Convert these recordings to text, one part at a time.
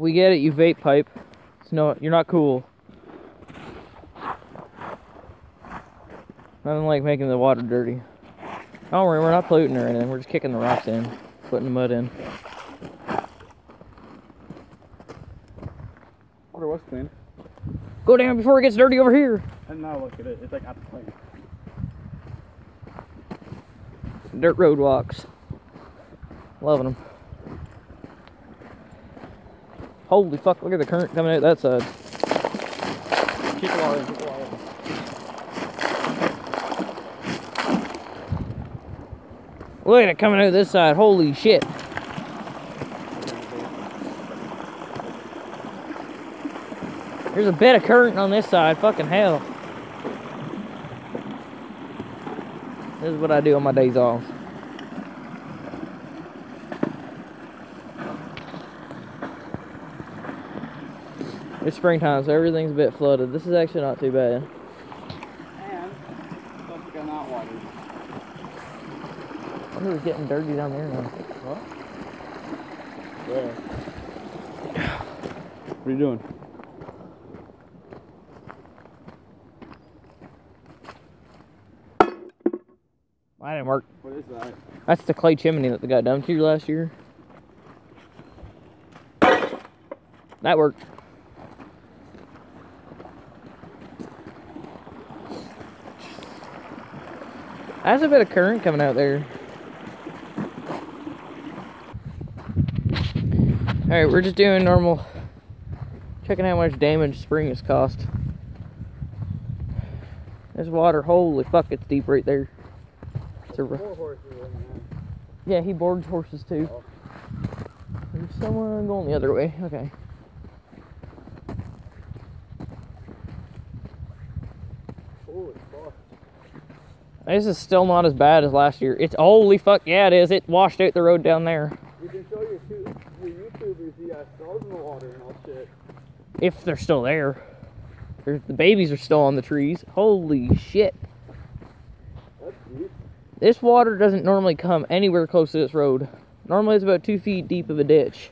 We get it, you vape pipe. No, you're not cool. Nothing like making the water dirty. Don't worry, we're not polluting or anything. We're just kicking the rocks in, putting the mud in. Water was clean. Go down before it gets dirty over here. And now look at it. It's like at the point. Dirt road walks. Loving them. Holy fuck, look at the current coming out that side. Keep the water in, keep the water in. Look at it coming out this side. Holy shit. There's a bit of current on this side. Fucking hell. This is what I do on my days off. It's springtime, so everything's a bit flooded. This is actually not too bad. And don't get not water. I wonder it's getting dirty down there now. What? Where? What are you doing? That didn't work. What is that? That's the clay chimney that they got dumped here last year. That worked. There's a bit of current coming out there. Alright, we're just doing normal. Checking how much damage spring has cost. There's water. Holy fuck, it's deep right there. It's a... Yeah, he boards horses too. Oh. There's someone going the other way. Okay. Holy fuck. This is still not as bad as last year. It's holy fuck, yeah it is. It washed out the road down there. You can show your YouTubers the skulls in the water and all shit. If they're still there. The babies are still on the trees. Holy shit. That's deep. This water doesn't normally come anywhere close to this road. Normally it's about 2 feet deep of a ditch.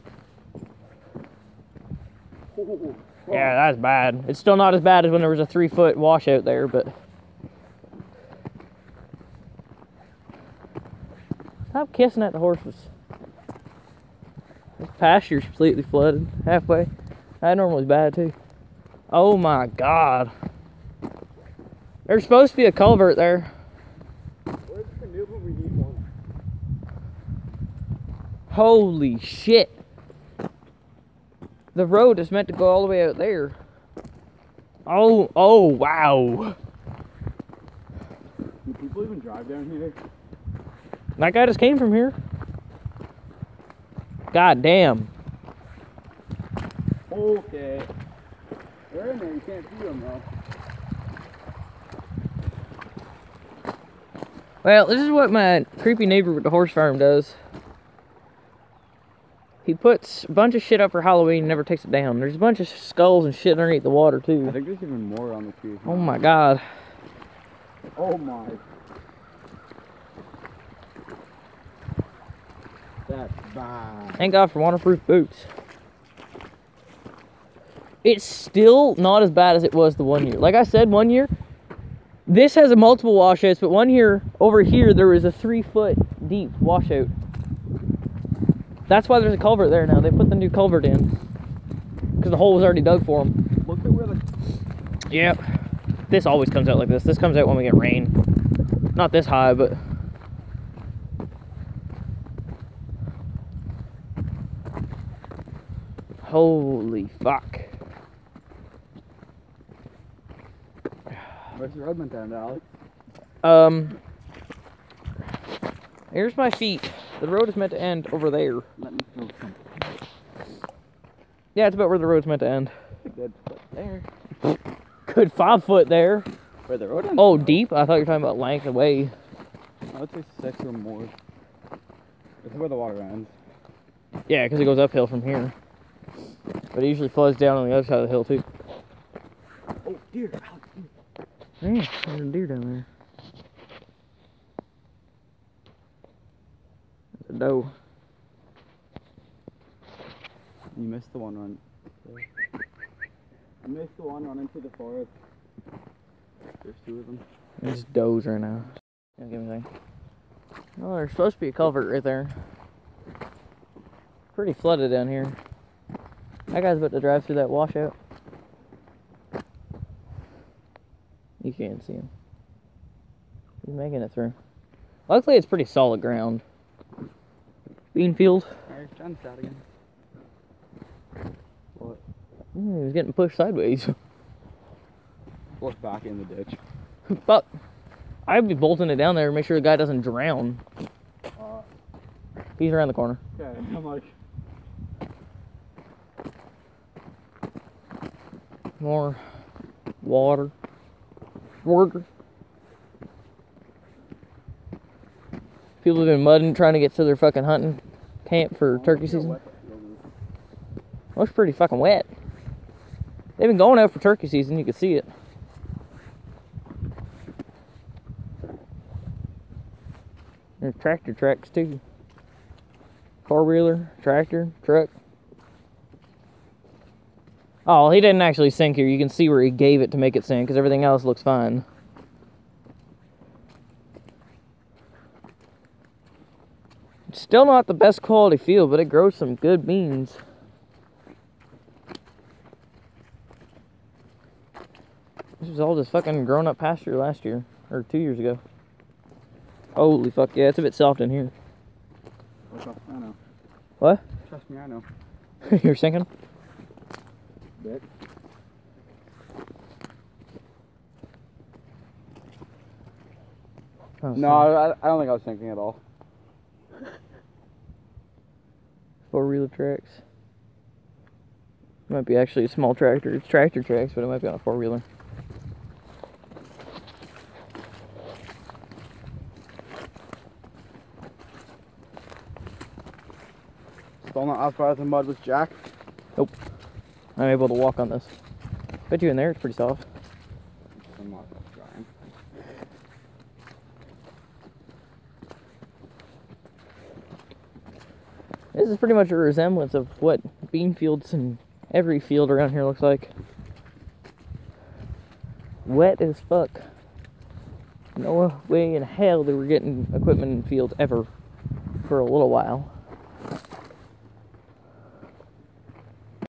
Oh, Yeah, that's bad. It's still not as bad as when there was a 3-foot washout there, but... Stop kissing at the horses. This pasture's completely flooded, halfway. That normally's bad too. Oh my god. There's supposed to be a culvert there. where's the canoe when we need one? Holy shit. The road is meant to go all the way out there. Oh wow. Do people even drive down here? That guy just came from here. God damn. Okay. They're in there, you can't see them though. Well, this is what my creepy neighbor with the horse farm does. He puts a bunch of shit up for Halloween and never takes it down. There's a bunch of skulls and shit underneath the water I too. think there's even more on the tree. Oh my god. Oh my. That's bad. Thank God for waterproof boots. It's still not as bad as it was the one year. Like I said, one year, this has a multiple washouts, but one year, over here, there was a 3-foot deep washout. That's why there's a culvert there now. They put the new culvert in. Because the hole was already dug for them. Look at where the... Yep. This always comes out like this. This comes out when we get rain. Not this high, but... Holy fuck. Where's the road meant to end, Alex? Here's my feet. The road is meant to end over there. Let me feel something. Yeah, it's about where the road's meant to end. Good foot there. Good 5 foot there. Where the road ends? Oh, deep? I thought you were talking about length away. I would say 6 or more. This is where the water ends. Yeah, because it goes uphill from here. But it usually floods down on the other side of the hill, too. Oh, dear, Alex. Yeah, there's a deer down there. There's a doe. You missed the one run. You missed the one run into the forest. There's two of them. There's does right now. Yeah, give me a second. Oh, there's supposed to be a culvert right there. Pretty flooded down here. That guy's about to drive through that washout. You can't see him. He's making it through. Luckily, it's pretty solid ground. Bean field. Alright, John's out again. What? He was getting pushed sideways. Look back in the ditch. But I'd be bolting it down there to make sure the guy doesn't drown. He's around the corner. Okay, I'm like... More water. Water. People have been mudding trying to get to their fucking hunting camp for turkey season. Well, it's pretty fucking wet. They've been going out for turkey season, you can see it. There's tractor tracks too. Four-wheeler, tractor, truck. Oh, he didn't actually sink here. You can see where he gave it to make it sink, because everything else looks fine. It's still not the best quality field, but it grows some good beans. This was all just fucking grown up pasture last year, or 2 years ago. Holy fuck, yeah, it's a bit soft in here. I know. What? Trust me, I know. You're sinking? Bit. Oh, No, I don't think I was thinking at all. Four-wheeler tracks. Might be actually a small tractor. It's tractor tracks, but it might be on a four-wheeler. Still not as bad as the mud with Jack. Nope. I'm able to walk on this. Bet you in there, it's pretty soft. I'm not trying. This is pretty much a resemblance of what bean fields and every field around here looks like. Wet as fuck. No way in hell they were getting equipment in fields ever for a little while.